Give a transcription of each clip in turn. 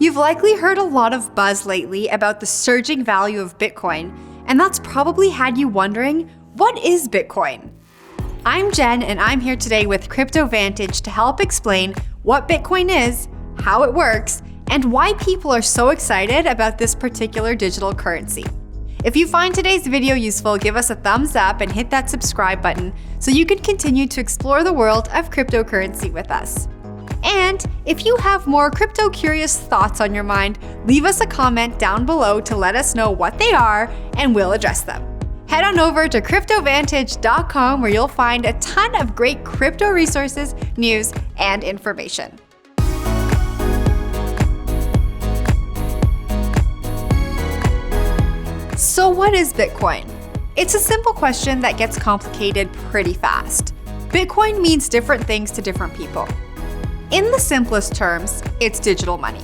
You've likely heard a lot of buzz lately about the surging value of Bitcoin, and that's probably had you wondering, what is Bitcoin? I'm Jen, and I'm here today with Crypto Vantage to help explain what Bitcoin is, how it works, and why people are so excited about this particular digital currency. If you find today's video useful, give us a thumbs up and hit that subscribe button so you can continue to explore the world of cryptocurrency with us. And if you have more crypto-curious thoughts on your mind, leave us a comment down below to let us know what they are and we'll address them. Head on over to cryptovantage.com where you'll find a ton of great crypto resources, news, and information. So what is Bitcoin? It's a simple question that gets complicated pretty fast. Bitcoin means different things to different people. In the simplest terms, it's digital money.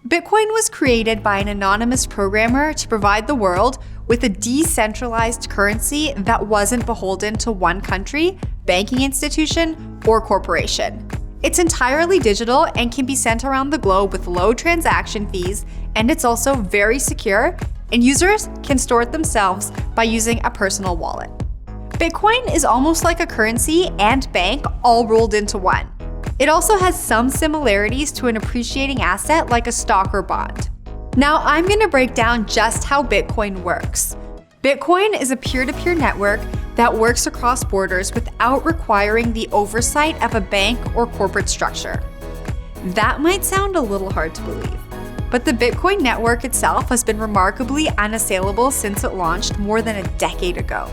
Bitcoin was created by an anonymous programmer to provide the world with a decentralized currency that wasn't beholden to one country, banking institution, or corporation. It's entirely digital and can be sent around the globe with low transaction fees, and it's also very secure, and users can store it themselves by using a personal wallet. Bitcoin is almost like a currency and bank all rolled into one. It also has some similarities to an appreciating asset like a stock or bond. Now I'm going to break down just how Bitcoin works. Bitcoin is a peer-to-peer network that works across borders without requiring the oversight of a bank or corporate structure. That might sound a little hard to believe, but the Bitcoin network itself has been remarkably unassailable since it launched more than a decade ago.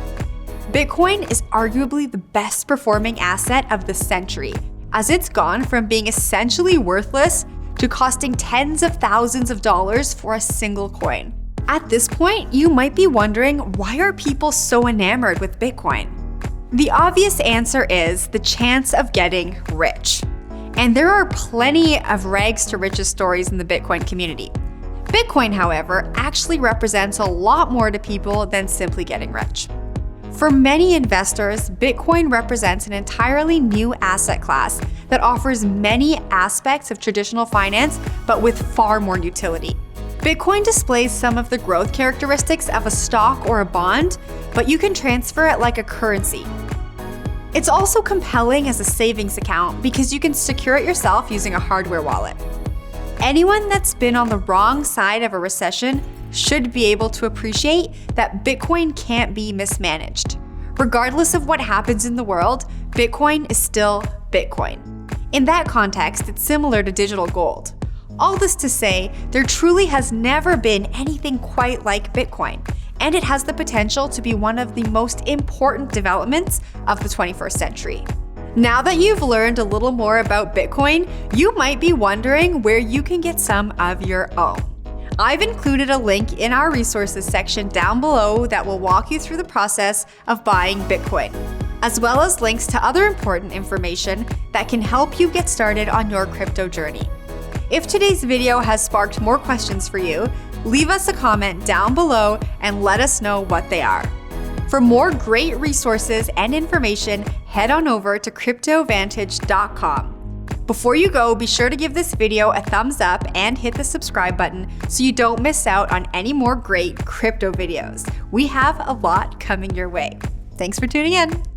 Bitcoin is arguably the best performing asset of the century, as it's gone from being essentially worthless to costing tens of thousands of dollars for a single coin. At this point, you might be wondering, why are people so enamored with Bitcoin? The obvious answer is the chance of getting rich. And there are plenty of rags to riches stories in the Bitcoin community. Bitcoin, however, actually represents a lot more to people than simply getting rich. For many investors, Bitcoin represents an entirely new asset class that offers many aspects of traditional finance, but with far more utility. Bitcoin displays some of the growth characteristics of a stock or a bond, but you can transfer it like a currency. It's also compelling as a savings account because you can secure it yourself using a hardware wallet. Anyone that's been on the wrong side of a recession should be able to appreciate that Bitcoin can't be mismanaged. Regardless of what happens in the world, Bitcoin is still Bitcoin. In that context, it's similar to digital gold. All this to say, there truly has never been anything quite like Bitcoin, and it has the potential to be one of the most important developments of the 21st century. Now that you've learned a little more about Bitcoin, you might be wondering where you can get some of your own. I've included a link in our resources section down below that will walk you through the process of buying Bitcoin, as well as links to other important information that can help you get started on your crypto journey. If today's video has sparked more questions for you, leave us a comment down below and let us know what they are. For more great resources and information, head on over to cryptovantage.com. Before you go, be sure to give this video a thumbs up and hit the subscribe button so you don't miss out on any more great crypto videos. We have a lot coming your way. Thanks for tuning in.